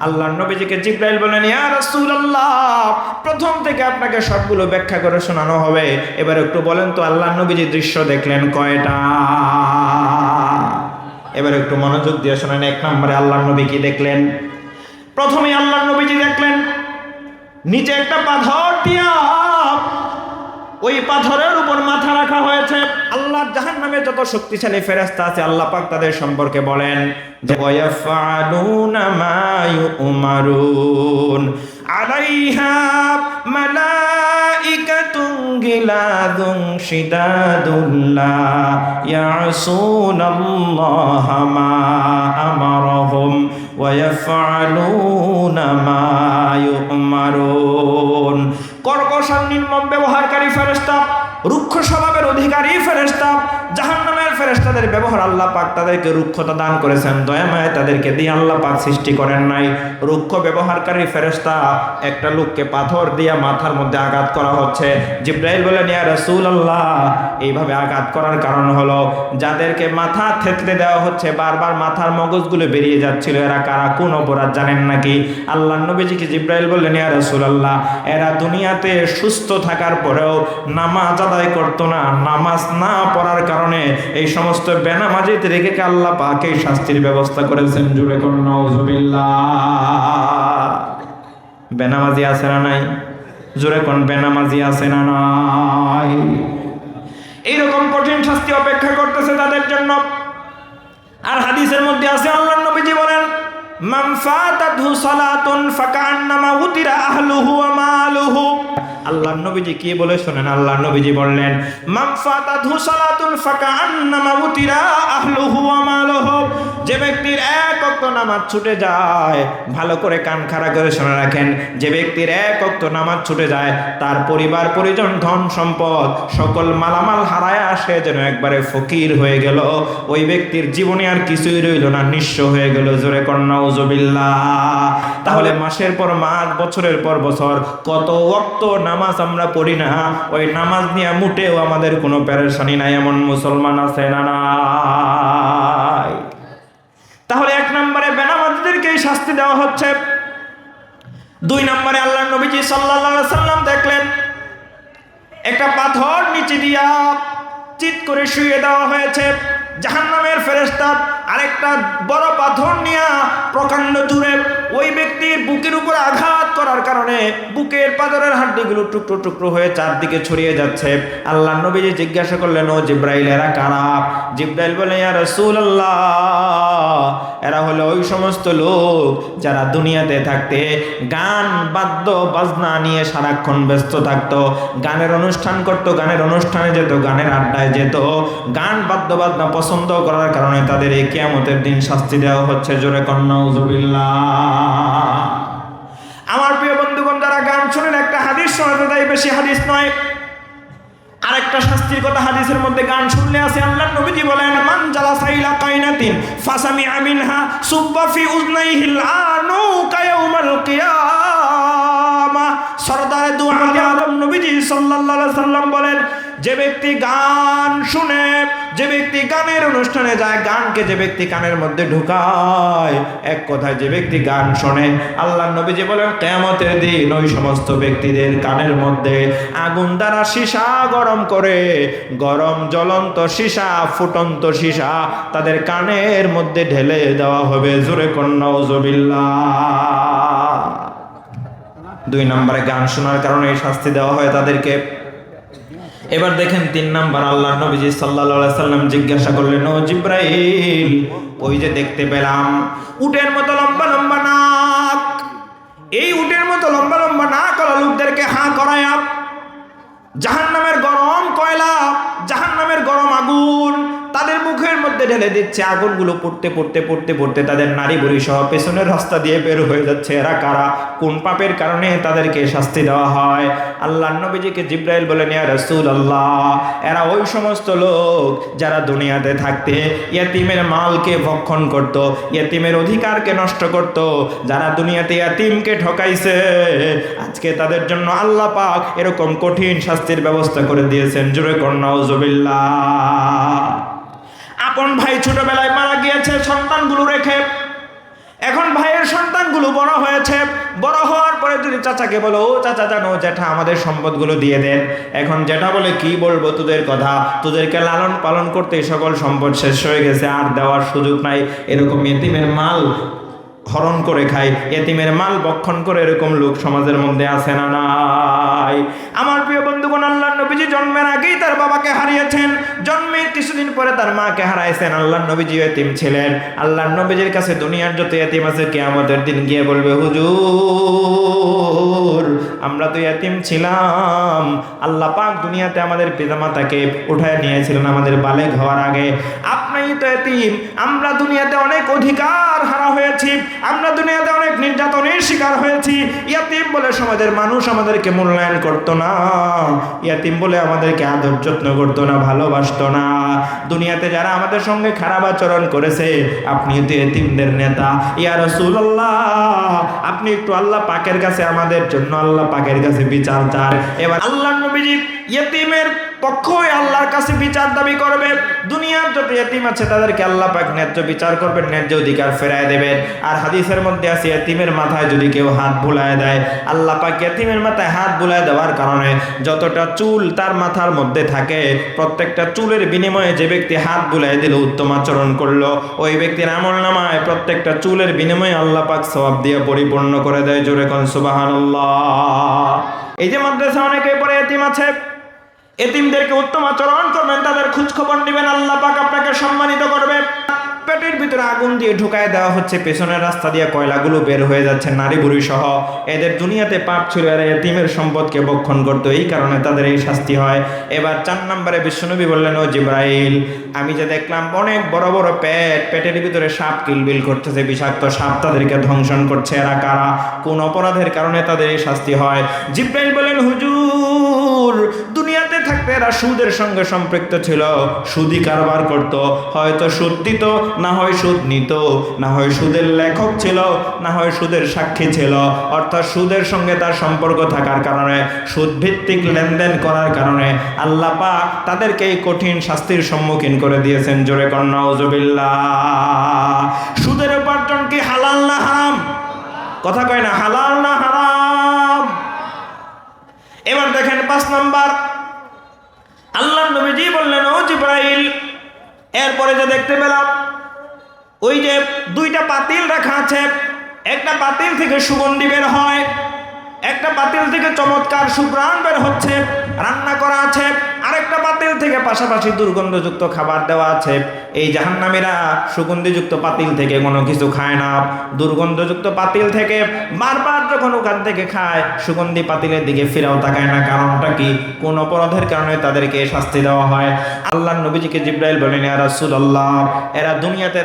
আল্লাহর নবীজিকে জিবরাইল বলেন, ইয়া রাসূলুল্লাহ, প্রথম থেকে আপনাকে সবগুলো ব্যাখ্যা করে শোনানো হবে, এবার একটু বলেন তো আল্লাহর নবীজি দৃশ্য দেখলেন কয়টা? এবার একটু মনোযোগ দিয়ে শোনেন। এক নম্বরে আল্লাহর নবী কি দেখলেন? প্রথমে আল্লাহর নবীজি দেখলেন নিচে একটা পাথর দিয়া ওই পাথরের উপর মাথা রাখা হয়েছে। আল্লাহর জাহান্নামে যত শক্তিশালী ফেরেশতা আছে আল্লাহ পাক তাদের সম্পর্কে বলেন যে ওয়ায়াফআলুনা মা ইউমারুন আলাইহা মালাইকাতুন গিলাদুন শিদাদুন লা ইয়াসুনাল্লাহা মা আমারহুম ওয়ায়াফআলুনা মা ইউমারুন। কর্কশ নির্মম ব্যবহারকারী ফেরেশতা, রুক্ষ স্বভাবের অধিকারী ফেরেশতা, জাহান্নামের ফেরেশতাদের ব্যবহার আল্লাহ পাক তাদেরকে রুক্ষতা দান করেছেন, দয়াময় তাদেরকে দিয়ে আল্লাহ পাক সৃষ্টি করেন নাই। রুক্ষ ব্যবহারকারী ফেরেশতা একটা লোককে পাথর দিয়া মাথার মধ্যে আঘাত করা হচ্ছে। জিবরাইল বলেন, ইয়া রাসূলুল্লাহ, এইভাবে আঘাত করার কারণ হলো যাদেরকে মাথা থেতলে দেওয়া হচ্ছে, বারবার মাথার মগজগুলো বেরিয়ে যাচ্ছিল, এরা কারা, কোন অপরাধ জানেন নাকি? আল্লাহর নবীজিকে জিবরাইল বললেন, ইয়া রাসূলুল্লাহ, এরা দুনিয়াতে সুস্থ থাকার পরেও নামাজ আদায় করতো না, নামাজ না পড়ার কারণে এই সমস্ত বেনামাজিদের রেখে আল্লাহ পাক এই শাস্তির ব্যবস্থা করেছেন। জুড়ে করুন নাউজুবিল্লাহ। বেনামাজি আছে না নাই? জোরে কোন বেনামাজি আছে না নাই? এইরকম কঠিন শাস্তি অপেক্ষা করতেছে তাদের জন্য। আর হাদিসের মধ্যে আছে আল্লাহর নবীজি বলেন, মান ফাতাতহু সালাতুন ফাকান্নামা উতিরা আহলুহু ওয়া মালুহু। আল্লাহর নবীজি কি বলে শুনেন। আল্লাহর নবীজি বললেন, মান ফাতাতহু সালাতুন ফাকান্নামা উতিরা আহলুহু ওয়া মালুহু। যে ব্যক্তির এক ওয়াক্ত নামাজ ছুটে যায়, ভালো করে কান খাড়া করে শুনে রাখেন, যে ব্যক্তির এক ওয়াক্ত নামাজ ছুটে যায়, তার পরিবার পরিজন ধন সম্পদ সকল মালামাল হারায় আসে যেন একবারে ফকির হয়ে গেল। ওই ব্যক্তির জীবনে আর কিছুই রইল না, নিঃস্ব হয়ে গেল। জোরে কর নাউজুবিল্লাহ। তাহলে মাসের পর মাস, বছরের পর বছর কত ওয়াক্ত নামাজ আমরা পড়ি না, ওই নামাজ নিয়ে মোটেও আমাদের কোনো পেরেশানি নাই, এমন মুসলমান আছে না নাই? তাহলে এক নম্বরে বেনামাজিদেরকে শাস্তি দেওয়া হচ্ছে। দুই নম্বরে আল্লাহর নবীজি সাল্লাল্লাহু আলাইহি সাল্লাম দেখলেন একটা পাথর নিচে দিয়া চিৎ করে শুয়ে দেওয়া হয়েছে। জাহান্নামের ফেরেশতা আরেকটা বড় পাথর নিয়ে প্রকাণ্ড দূরে ওই ব্যক্তির বুকের উপর আঘাত করার কারণে বুকের পাথরের হাড্ডিগুলো টুকরো টুকরো হয়ে চারদিকে ছড়িয়ে যাচ্ছে। আল্লাহর নবীজি জিজ্ঞাসা করলেন, ও জিবরাইল, এরা কারা? জিবরাইল বলে, ইয়া রাসূলুল্লাহ, এরা হলো ওই সমস্ত লোক যারা দুনিয়াতে থাকতে গান বাদ্য বাজনা নিয়ে সারাক্ষণ ব্যস্ত থাকতো, গানের অনুষ্ঠান করতো, গানের অনুষ্ঠানে যেত, গানের আড্ডায় যেত, গান বাদ্য বাজনা পছন্দ করার কারণে তাদের এই কিয়ামতের দিন শাস্তি দেওয়া হচ্ছে। জোরে কর নাউজুবিল্লাহ। আমার প্রিয় বন্ধুগণ, যারা গান শুনেন, একটা হাদিস শোনাতে তাই বেশি হাদিস নয়, আরেকটা শাস্তির কথা হাদিসের মধ্যে গান শুনলে আছে। আল্লাহর নবীজি বলেন, মান জালাসা ইলা কাইনাতিন ফাসামিআ মিনহা সুব্বা ফি উযনাইহিল আনু কায়াউমাল কিয়ামাহ। সরদারে দু আলম নবীজি সাল্লাল্লাহু আলাইহি সাল্লাম বলেন, যে ব্যক্তি গান শুনে, যে ব্যক্তি গানের অনুষ্ঠানে যায়, গানকে যে ব্যক্তি কানের মধ্যে ঢুকায়, এক কথায় যে ব্যক্তি গান শোনে, আল্লাহর নবীজি বলেন কিয়ামতের দিন ওই সমস্ত ব্যক্তিদের কানের মধ্যে আগুন দ্বারা সীসা গরম করে, গরম জ্বলন্ত সীসা, ফুটন্ত সীসা তাদের কানের মধ্যে ঢেলে দেওয়া হবে। জোরে কর নাউজুবিল্লাহ। দুই নম্বরে গান শোনার কারণে এই শাস্তি দেওয়া হয় তাদেরকে। এবার দেখেন তিন নাম্বার, আল্লাহর নবীজি সাল্লাল্লাহু আলাইহি সাল্লাম জিজ্ঞাসা করলেন, ও জিবরাইল, ওই যে দেখতে পেলাম উটের মতো লম্বা লম্বা নাক, এই উটের মতো লম্বা লম্বা নাক ওলা লোকদেরকে হাঁ করায়া জাহান্নামের গরম কয়লা, জাহান্নামের গরম আগুন তাদের মুখের মধ্যে ঢেলে দিচ্ছে। আগুনগুলো পড়তে পড়তে পড়তে পড়তে তাদের নারী বুড়ি সহ পেছনের রাস্তা দিয়ে বের হয়ে যাচ্ছে। এরা কারা, কোন পাপের কারণে তাদেরকে শাস্তি দেওয়া হয়? আল্লাহর নবীজিকে জিবরাইল বলেন, ইয়া রাসূলুল্লাহ, এরা ওই সমস্ত লোক যারা দুনিয়াতে থাকতে ইয়াতিমের মালকে ভক্ষণ করত, ইয়াতিমের অধিকারকে নষ্ট করত, যারা দুনিয়াতে ইয়াতিমকে ঠকাইছে, আজকে তাদের জন্য আল্লাহ পাক এরকম কঠিন শাস্তির ব্যবস্থা করে দিয়েছেন। জোরে কর নাউজুবিল্লাহ। আপন ভাই ছোটবেলায় মারা গিয়েছে, সন্তানগুলো রেখে এখন ভাইয়ের সন্তানগুলো বড় হয়েছে, বড় হওয়ার পরে যদি চাচাকে বলো, ও চাচা জানো জ্যাঠা আমাদের সম্পদগুলো দিয়ে দেন, এখন জ্যাঠা বলে কি বলবো তোদের কথা, তোদেরকে লালন পালন করতে সকল সম্পদ শেষ হয়ে গেছে, আর দেওয়ার সুযোগ নাই। এরকম এতিমের মাল হরণ করে খায়, এতিমের মাল বক্ষণ করে, এরকম লোক সমাজের মধ্যে আছে না নাই? আমার প্রিয় বন্ধুগণ, আল্লাহর নবীজি জন্মের আগেই তার বাবাকে হারিয়েছেন, জন্মের কিছুদিন পরে তার মাকে হারাইছেন। আল্লাহর নবীজি এতিম ছিলেন। আল্লাহর নবীজির কাছে দুনিয়ার যত এতিম আছে কিয়ামতের দিন গিয়ে বলবে, হুজুর আমরা তো এতিম ছিলাম, আল্লাহ পাক দুনিয়াতে আমাদের পিতামাতাকে উঠায় নিয়েছিলেন আমাদের বালেগ হওয়ার আগে, আপনিই তো এতিম, আমরা দুনিয়াতে অনেক অধিকার হারা হয়েছি, আমরা দুনিয়াতে অনেক নির্যাতনের শিকার হয়েছি। ইয়াতিম বলে সমাজের মানুষ আমাদেরকে মূল্যায়ন করতো না, ইয়াতিম বলে আমাদেরকে আদর যত্ন করতো না, ভালোবাসতো না। দুনিয়াতে যারা আমাদের সঙ্গে খারাপ আচরণ করেছে, আপনি তো এতিমদের নেতা, ইয়া রাসূলুল্লাহ আপনি একটু আল্লাহ পাকের কাছে আমাদের জন্য আল্লাহ পাকের কাছে বিচার চান। এবার আল্লাহর নবীজি ইয়েতিমের পক্ষই আল্লাহর কাছে বিচার দাবি করবে। দুনিয়ার যত ইয়েতিম আছে তাদেরকে আল্লাহ পাক ন্যায্য বিচার করবেন, ন্যায্য অধিকার ফেরায় দেবেন। আর হাদিসের মধ্যে আছে ইয়েতিমের মাথায় যদি কেউ হাত বুলায় দেয়, আল্লাহ পাক ইয়েতিমের মাথায় হাত বুলায় দেওয়ার কারণে যতটা চুল তার মাথার মধ্যে থাকে, প্রত্যেকটা চুলের বিনিময়ে যে ব্যক্তি হাত বুলায় দিল, উত্তম আচরণ করলো, ওই ব্যক্তির আমলনামায় প্রত্যেকটা চুলের বিনিময়ে আল্লাহ পাক সওয়াব দিয়ে পরিপূর্ণ করে দেয়। জোরে কোন সুবহানাল্লাহ। এই যে মাদ্রাসা অনেকে পড়ে এতিম আছে, এতিমদেরকে উত্তম আচরণ করবেন, তাদের খোঁজ খবর নেবেন, আল্লাহ পাক আপনাকে সম্মানিত করবে। পেটের ভিতরে আগুন দিয়ে ঢুকায় দেওয়া হচ্ছে, পেছনের রাস্তা দিয়ে কয়লাগুলো বের হয়ে যাচ্ছে, নারী বুড়ি সহ। এদের দুনিয়াতে পাপ ছিল, এরা এতিমের সম্পদকে বক্ষণ করতো, এই কারণে তাদের এই শাস্তি হয়। এবার 4 নম্বরে বিশ্বনবী বললেন, ও জিবরাইল আমি যে দেখলাম অনেক বড় বড় পেট, পেটের ভিতরে সাপ কিলবিল করতেছে, বিষাক্ত সাপ তাদেরকে ধ্বংসন করছে, এরা কারা, কোন অপরাধের কারণে তাদের এই শাস্তি হয়? জিবরাইল বলেন, হুজুর দুনিয়াতে থাকতে এরা সুদের সঙ্গে সম্পৃক্ত ছিল, সুদি কারবার করত, হয়তো সুদ দিত, না হয় সুদ নিত, না হয় সুদের লেখক ছিল, না হয় সুদের সাক্ষী ছিল। অর্থাৎ সুদের সঙ্গে তার সম্পর্ক থাকার কারণে, সুদ ভিত্তিক লেনদেন করার কারণে আল্লাহ পাক তাদেরকে এই কঠিন শাস্তির সম্মুখীন করে দিয়েছেন। জোরে কর নাউজুবিল্লাহ। সুদের উপার্জন কি হালাল না হারাম? কথা কয় না, হালাল না হারাম? এবার দেখেন 5 নম্বর, আল্লাহর নবীজি বললেন, ও জিবরাইল এরপরে যে দেখতে পেলাম ওই যে 2টা পাতিল রাখা আছে, একটা পাতিল থেকে সুগন্ধি বের হয়, একটা পাতিল থেকে চমৎকার সুঘ্রাণ বের হচ্ছে, রান্না করা আছে, আরেকটা পাতিল থেকে পাশাপাশি দুর্গন্ধযুক্ত খাবার দেওয়া আছে। এই জাহান্নামীরা সুগন্ধিযুক্ত পাতিল থেকে কোনো কিছু খায় না, দুর্গন্ধযুক্ত পাতিল থেকে বারবার যখন ওখান থেকে খায়, সুগন্ধি পাতিলের দিকে ফিরেও তাকায় না। কারণটা কি? কোন অপরাধের কারণে তাদেরকে শাস্তি দেওয়া হয়। আল্লাহর নবীজিকে জিবরাইল বলেন, ইয়া রাসূলুল্লাহ এরা দুনিয়াতে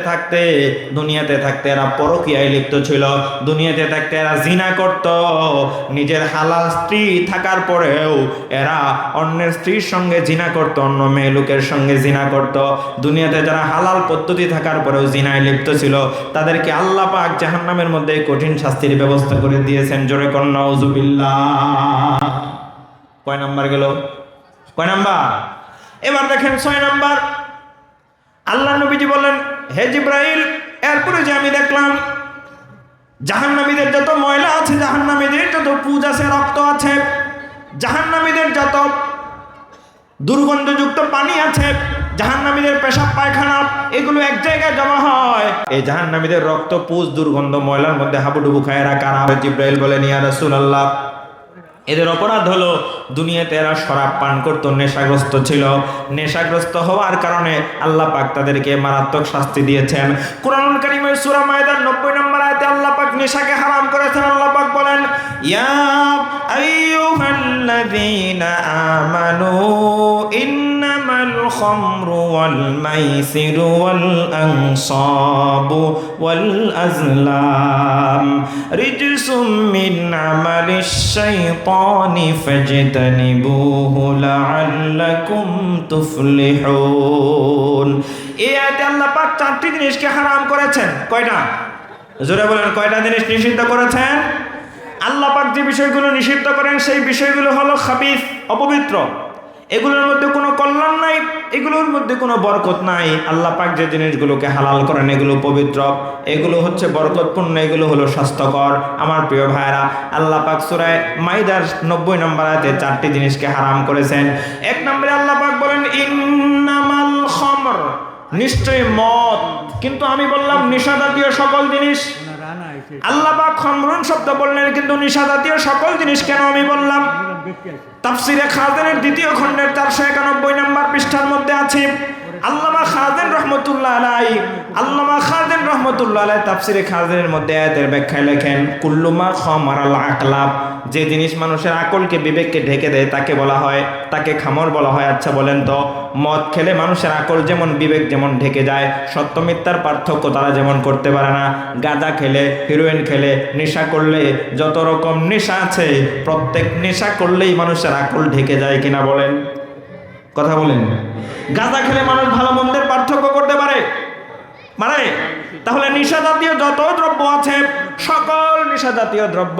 থাকতে এরা পরকীয়ায় লিপ্ত ছিল, দুনিয়াতে থাকতে এরা জিনা করত, নিজের হালাল স্ত্রী থাকার পরেও এরা অন্যের স্ত্রীর সঙ্গে জিনা করত, অন্য মেয়ে লোকের সঙ্গে জিনা করত। দুনিয়াতে যারা হালাল পদ্ধতি থাকার পরেও জিনায় লিপ্ত ছিল, তাদেরকে আল্লাহ পাক জাহান্নামের মধ্যে কঠিন শাস্তির ব্যবস্থা করে দিয়েছেন। জোরে কর নাউজুবিল্লাহ। কয় নাম্বার গেল? কয় নাম্বার? এবার দেখেন 6 নাম্বার, আল্লাহ নবীজি বললেন, হে জিবরাইল এরপরে যে আমি দেখলাম জাহান্নামীদের যত ময়লা আছে, জাহান্নামীদের যত পুজ আছে, রক্ত আছে, জাহান্নামীদের যত দুর্গন্ধযুক্ত পানি আছে, জাহান্নামীদের পেশাব পায়খানা, এগুলো এক জায়গায় জমা হয়। এই জাহান্নামীদের রক্ত, পুজ, দুর্গন্ধ, ময়লার মধ্যে হাবুডুবু খায় এরা কারা? জিবরাইল বলেন, ইয়া রাসূলুল্লাহ এদের অপরাধ হলো দুনিয়াতে এরা শরাব পান করতো, নেশাগ্রস্ত ছিল, নেশাগ্রস্ত হওয়ার কারণে আল্লাহ পাক তাদেরকে মারাত্মক শাস্তি দিয়েছেন। কুরআনুল কারীমের সূরা মায়দার 90 নম্বর আয়াতে আল্লাহ পাক নেশাকে হারাম করেছেন। আল্লাহ পাক বলেন, ইয়া আইয়ুহাল্লাযীনা আমানু ইন্নামাল খামরু ওয়াল মাইসিরু ওয়াল আনসাবু ওয়াল আজলাম রিজসুম মিন আমালিশ শাইতানি ফাজতানিবুহু লাআল্লাকুম তুফলিহুন। এই আয়াতে আল্লাহ পাক 4টি জিনিসকে হারাম করেছেন। কয়টা? জোরে বলেন, কয়টা জিনিস নিষিদ্ধ করেছেন? আল্লাহ পাক যে বিষয়গুলো নিষিদ্ধ করেন সেই বিষয়গুলো হলো খাবিস, অপবিত্র। এগুলোর মধ্যে কোনো কল্যাণ নাই, এগুলোর মধ্যে কোনো বরকত নাই। আল্লাহ পাক যে জিনিসগুলোকে হালাল করেন এগুলো পবিত্র, এগুলো হচ্ছে বরকতপূর্ণ, এগুলো হলো স্বাস্থ্যকর। আমার প্রিয় ভাইরা, আল্লাহ পাক সূরা মাইদার 90 নম্বর আয়াতে 4টি জিনিসকে হারাম করেছেন। 1 নম্বরে আল্লাহ পাক বলেন ইন্নামাল খামর, নিশ্চয়ই মদ। কিন্তু আমি বললাম নিশাজাতীয় সকল জিনিস। আল্লাহ পাক খামরুন শব্দ বললেন, কিন্তু নিশাজাতীয় সকল জিনিস কেন আমি বললাম? তাফসিরে খাজানের 2য় খণ্ডের 491 নম্বর পৃষ্ঠার মধ্যে আছে। আল্লামা খাজান রহমতুল্লাহ আলাইহি তাফসিরে খাজানের মধ্যে আয়াতের ব্যাখ্যায় লেখেন, কুল্লুমা খামারাল আকলাব, যে জিনিস মানুষের আকলকে বিবেককে ঢেকে দেয় তাকে বলা হয়, তাকে খামর বলা হয়। আচ্ছা বলেন তো, মদ খেলে মানুষের আকল যেমন বিবেক যেমন ঢেকে যায়, সত্য মিথ্যার পার্থক্য তারা যেমন করতে পারে না, গাঁজা খেলে, হিরোইন খেলে, নেশা করলে, যত রকম নেশা আছে প্রত্যেক নেশা করলেই মানুষের আকল ঢেকে যায় কিনা বলেন? কথা বলেন। গাঁজা খেলে মানুষ ভালো মন্দের পার্থক্য করতে পারে? তাহলে নিশাজাতীয় যত দ্রব্য আছে, সকল নিশাজাতীয় দ্রব্য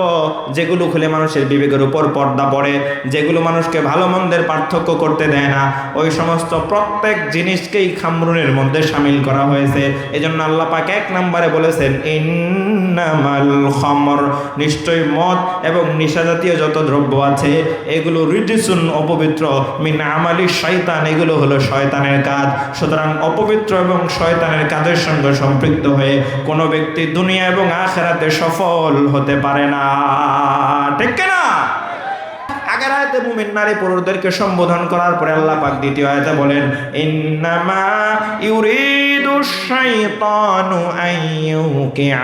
যেগুলো খেলে মানুষের বিবেকের উপর পর্দা পড়ে, যেগুলো মানুষকে ভালো মন্দের পার্থক্য করতে দেয় না, ওই সমস্ত প্রত্যেক জিনিসকেই খামরুনের মধ্যে শামিল করা হয়েছে। এজন্য আল্লাহ পাক 1 নম্বরে বলেছেন ইন্নামাল খামর, নিশ্চয় মদ এবং নিশাজাতীয় যত দ্রব্য আছে এগুলো রিজিসুন, অপবিত্র, মিন আমালি শয়তান, এগুলো হলো শয়তানের কাজ। সুতরাং অপবিত্র এবং শয়তানের কাজের সঙ্গে সম্পৃক্ত হয়ে কোনো ব্যক্তি দুনিয়া এবং আখিরাতে সফল হতে পারে না। ঠিক কিনা? আগের আয়াতে মুমিন নারী পুরুষদেরকে সম্বোধন করার পরে আল্লাহ পাক 2য় আয়াতে বলেন ইন্নামা ইউরিদুশ শাইতানু আইয়ুকিআ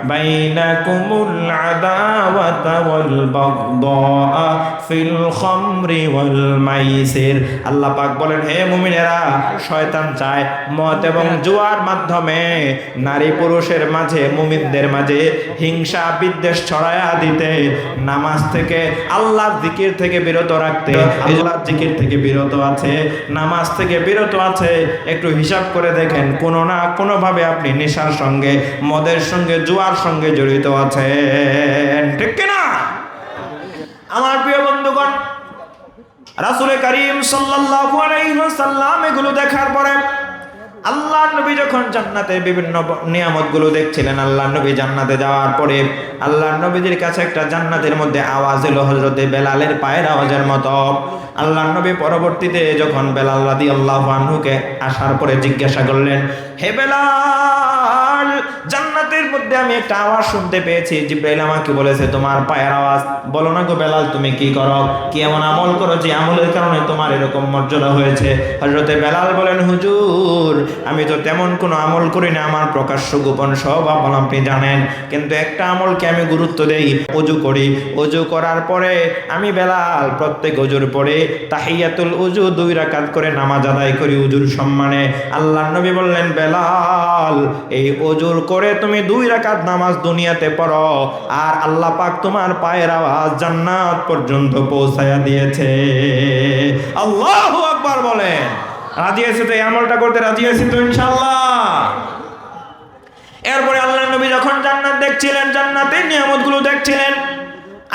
বাইনাকুমুল আদাওয়াতা ওয়াল বাগদা ফিল খামরি ওয়াল মাইসির। আল্লাহ পাক বলেন, হে মুমিনেরা, শয়তান চায় মদ এবং জুয়ার মাধ্যমে নারী পুরুষের মাঝে, মুমিনদের মাঝে হিংসা বিদ্বেষ ছড়ায়া দিতে, নামাজ থেকে, আল্লাহর জিকির থেকে বিরত রাখতে। আল্লাহর জিকির থেকে বিরত আছে, নামাজ থেকে বিরত আছে। একটু হিসাব করে দেখেন, কোনো না কোনো ভাবে আপনি নেশার সঙ্গে, মদের সঙ্গে, জুয়ার সঙ্গে জড়িত আছেন। ঠিক কিনা? আমার প্রিয় বন্ধুগণ, রাসূল করিম সাল্লাল্লাহু আলাইহি ওয়াসাল্লাম এগুলো দেখার পরে আল্লাহ নবী যখন জান্নাতের বিভিন্ন নিয়ামতগুলো দেখছিলেন, আল্লাহ নবী জান্নাতে যাওয়ার পরে আল্লাহ নবীদের কাছে একটা জান্নাতের মধ্যে আওয়াজ এলো হযরতে বেলালের পায়ের আওয়াজের মতো। আল্লাহ নবী পরবর্তীতে যখন বেলাল রাদিয়াল্লাহু আনহুকে আসার পরে জিজ্ঞাসা করলেন, হে বেলাল, জান্নাতের মধ্যে আমি একটা আওয়াজ শুনতে পেয়েছি, জিবরাইল আমাকে বলেছে তোমার পায়ের আওয়াজ। বলো না গো বেলাল, তুমি কি করো, কি এমন আমল করো যে আমলের কারণে তোমার এরকম মর্যাদা হয়েছে? হযরতে বেলাল বলেন, হুজুর, আমি তো তেমন কোনো আমল করি না, আমার প্রকাশ্য গোপন সব আমল আপনি জানেন, কিন্তু একটা আমলকে আমি গুরুত্ব দেই, ওযু করি। ওযু করার পরে আমি বেলাল প্রত্যেক ওযুর পরে তাহিয়াতুল ওযু 2 রাকাত করে নামাজ আদায় করি ওযুর সম্মানে। আল্লাহর নবী বললেন, বেলাল, এই ওযুর করে তুমি 2 রাকাত নামাজ দুনিয়াতে পড়ো, আর আল্লাহ পাক তোমার পায়ের আওয়াজ জান্নাত পর্যন্ত পৌঁছায়া দিয়েছে। আল্লাহু আকবার বলেন। রাজি আছে তো? এই আমলটা করতে রাজি আছি তো ইনশাআল্লাহ? এরপরে আল্লাহ নবী যখন জান্নাত দেখছিলেন, জান্নাতের নিয়ামতগুলো দেখছিলেন,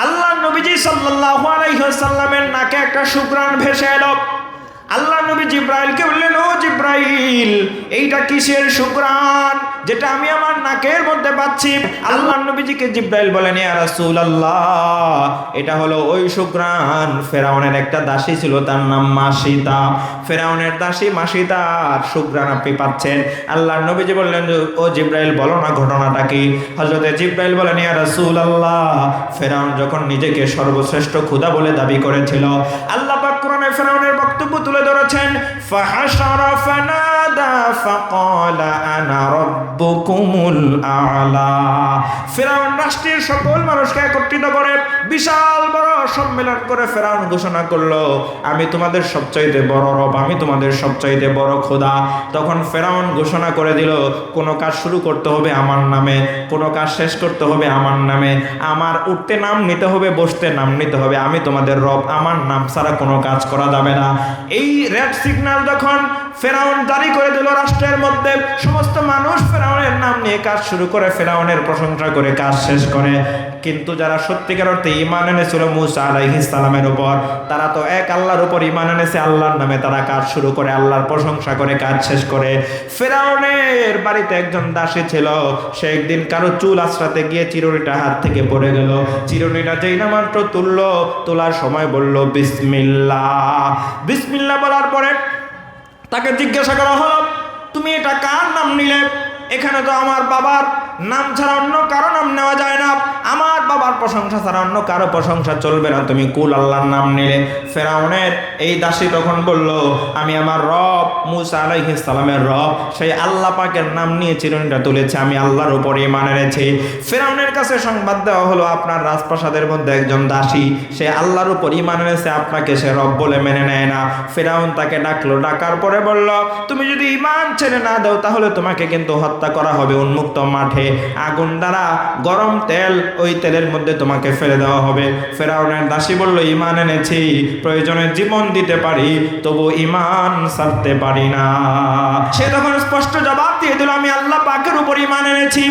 আল্লাহ নবীজি সাল্লাল্লাহু আলাইহি ওয়াসাল্লামের নাকে একটা সুঘ্রাণ ভেসে এলো। আল্লাহ নবী জিব্রাইলকে বললেন, ও জিব্রাইল, এইটা কিসের সুঘ্রাণ যেটা আমি আমার নাকের মধ্যে পাচ্ছি? আল্লাহ নবীজিকে জিব্রাইল বলেন, ইয়া রাসূলুল্লাহ, এটা হলো ওই সুঘ্রাণ, ফেরাউনের একটা দাসী ছিল, তার নাম মাসিতা। ফেরাউনের দাসী মাসিতার সুঘ্রাণ আপনি পাচ্ছেন। আল্লাহ নবীজি বললেন, ও জিব্রাইল, বলো না ঘটনাটা কি? হযরতে জিব্রাইল বলেন, ইয়া রাসূলুল্লাহ, ফেরাউন যখন নিজেকে সর্বশ্রেষ্ঠ খোদা বলে দাবি করেছিল, আল্লাহ পাক কোরআনে ফেরাউনের বক্তব্য তুলে ধরেছেন, ফাহাশারা ফানাদা ফাকালা আনা রাব্বুকুমুল আ'লা। ফেরাউন রাষ্ট্রের সকল মানুষকে একত্রিত করে বিশাল বড় সম্মেলন করে ফেরাউন ঘোষণা করলো, আমি তোমাদের সবচাইতে বড় রব, আমি তোমাদের সবচাইতে বড় খোদা। তখন ফেরাউন ঘোষণা করে দিল, কোনো কাজ শুরু করতে হবে আমার নামে, কোনো কাজ শেষ করতে হবে আমার নামে, আমার উঠতে নাম নিতে হবে, বসতে নাম নিতে হবে, আমি তোমাদের রব, আমার নাম ছাড়া কোনো কাজ করা যাবে না। এই রেড সিগন্যাল যখন ফেরাউন জারি করে দিল রাষ্ট্রের মধ্যে, সমস্ত মানুষ ফেরাউনের নাম নিয়ে কাজ শুরু করে, ফেরাউনের প্রশংসা করে কাজ শেষ করে। কিন্তু যারা সত্যিকার অর্থে ঈমান এনেছিল মুসা আলাইহিস সালামের উপর, তারা তো এক আল্লাহর উপর ঈমান এনেছে, আল্লাহর নামে তারা কাজ শুরু করে, আল্লাহর প্রশংসা করে কাজ শেষ করে। ফেরাউনের বাড়িতে একজন দাসী ছিল, সে একদিন কারো চুল আঁচড়াতে গিয়ে চিরুনিটা হাত থেকে পড়ে গেল। চিরুনিটা যেই না মাত্র তোলার সময় বলল বিসমিল্লাহ। বিসমিল্লাহ বলার পরে তাকে জিজ্ঞাসা করা হলো, তুমি এটা কার নাম নিলে? এখানে তো আমার বাবার নাম ছাড়া অন্য কারো নাম নেওয়া যায় না, আমার বাবার প্রশংসা ছাড়া অন্য কারো প্রশংসা চলবে না, তুমি কুল আল্লাহর নাম নিলে। ফেরাউনের এই দাসী তখন বলল, আমি আমার রব মুসা আলাইহিস সালামের রব সেই আল্লাহ পাকের নাম নিয়ে চিরুনিটা তুলেছে, আমি আল্লাহর উপর ঈমান এনেছি। ফেরাউনের কাছে সংবাদ দেওয়া হলো, আপনার রাজপ্রাসাদের মধ্যে একজন দাসী, সে আল্লাহর উপর ঈমান এনেছে, আপনাকে সে রব বলে মেনে নেয় না। ফেরাউন তাকে ডাকলো, ডাকার পরে বলল, তুমি যদি ঈমান ছেড়ে না দাও তাহলে তোমাকে কিন্তু হত্যা করা হবে উন্মুক্ত মাঠে, আগুন দ্বারা গরম তেল, ওই তেলের মধ্যে তোমাকে ফেলে দেওয়া হবে। ফেরাউনের দাসী বলল, ঈমান এনেছি, প্রয়োজনে জীবন দিতে পারি, তবু ঈমান ছাড়তে পারি না। সে তখন স্পষ্ট জবাব দিয়ে দিল, আমি আল্লাহ পাকের উপর ঈমান এনেছি,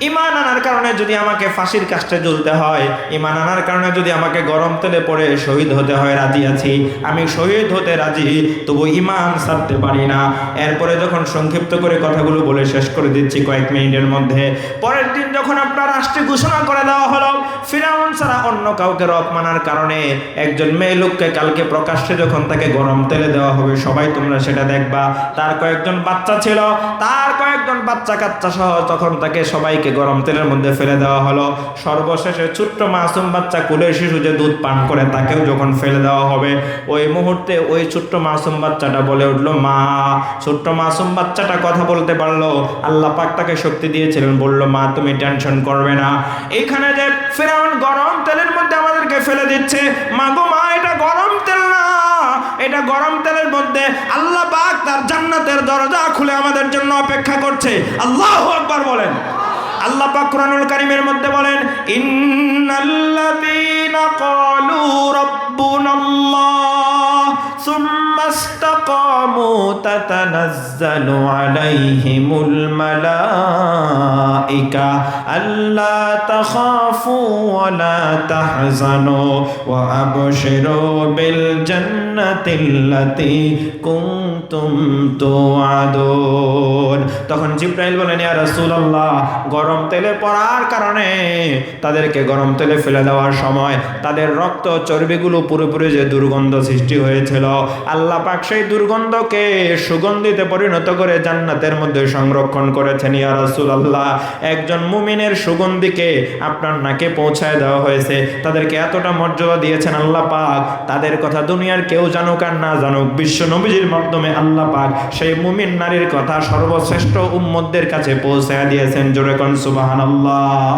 ঈমান আনার কারণে যদি আমাকে ফাঁসির কাস্টে ঝুলতে হয়, ঈমান আনার কারণে যদি আমাকে গরম তেলে পড়ে শহীদ হতে হয়, রাজি আছি, আমি শহীদ হতে রাজি, তবু ঈমান ছাড়তে পারি না। এরপরে যখন সংক্ষিপ্ত করে কথাগুলো বলে শেষ করে দিচ্ছি কয়েক মিনিটের মধ্যে, পরের দিন যখন আপনার রাষ্ট্রে ঘোষণা করে দেওয়া হলো ফিরাউন ছাড়া অন্য কাউকে রব মানার কারণে একজন মেয়ে লোককে কালকে প্রকাশ্যে যখন তাকে গরম তেলে দেওয়া হবে, সবাই তোমরা সেটা দেখবা, তার কয়েকজন বাচ্চা ছিল, তার কয়েকজন বাচ্চা কাচ্চা সহ তখন তাকে সবাইকে গরম তেলের মধ্যে ফেলে দেওয়া হলো। সর্বশেষে ছোট্ট মাসুম বাচ্চা, কুলের শিশু যে দুধ পান করে, তাকেও যখন ফেলে দেওয়া হবে, ওই মুহূর্তে ওই ছোট্ট মাসুম বাচ্চাটা বলে উঠলো মা। ছোট্ট মাসুম বাচ্চাটা কথা বলতে পারলো, আল্লাহ পাক তাকে শক্তি দিয়েছিলেন, বলল মা তুমি টেনশন করবে না, এখানে যে ফেরাউন গরম তেলের মধ্যে আমাদেরকে ফেলে দিচ্ছে, মা গো মা, এটা গরম তেল না, এটা গরম তেলের মধ্যে আল্লাহ পাক তার জান্নাতের দরজা খুলে আমাদের জন্য অপেক্ষা করছে। আল্লাহু আকবার বলেন। আল্লাহ পাক কুরআনুল কারীমের মধ্যে বলেন, ইন্নাল্লাযীনা ক্বালু রাব্বুনাল্লাহ সুম্মা ইসতাকামু তাতানাজ্জালু আলাইহিমুল মালাইকা আল্লা তাখাফু ওয়া লা তাহজানু ওয়া আবশিরু বিল জান্নাতিল্লাতী কুনতুম তুআদুন। তখন জিবরাইল বলেন, ইয়া রাসূলুল্লাহ, গরম তেলে পড়ার কারণে তাদেরকে গরম তেলে ফেলে দেওয়ার সময় তাদের রক্ত চর্বিগুলো পুরোপুরি যে দুর্গন্ধ সৃষ্টি হয়েছিল, আল্লাহ পাক সেই দুর্গন্ধকে সুগন্ধিতে পরিণত করে জান্নাতের মধ্যে সংরক্ষণ করেছেন। ইয়া রাসূলুল্লাহ, একজন মুমিনের সুগন্ধিকে আপনার নাকে পৌঁছায় দেওয়া হয়েছে, তাদেরকে এতটা মর্যাদা দিয়েছেন আল্লাহ পাক, তাদের কথা দুনিয়ার কেউ জানুক আর না জানুক, বিশ্ব নবীজির মাধ্যমে আল্লাহ পাক সেই মুমিন নারীর কথা সর্বশ্রেষ্ঠ উম্মতদের কাছে পৌঁছায় দিয়েছেন। জোরে কোন সুবহানাল্লাহ।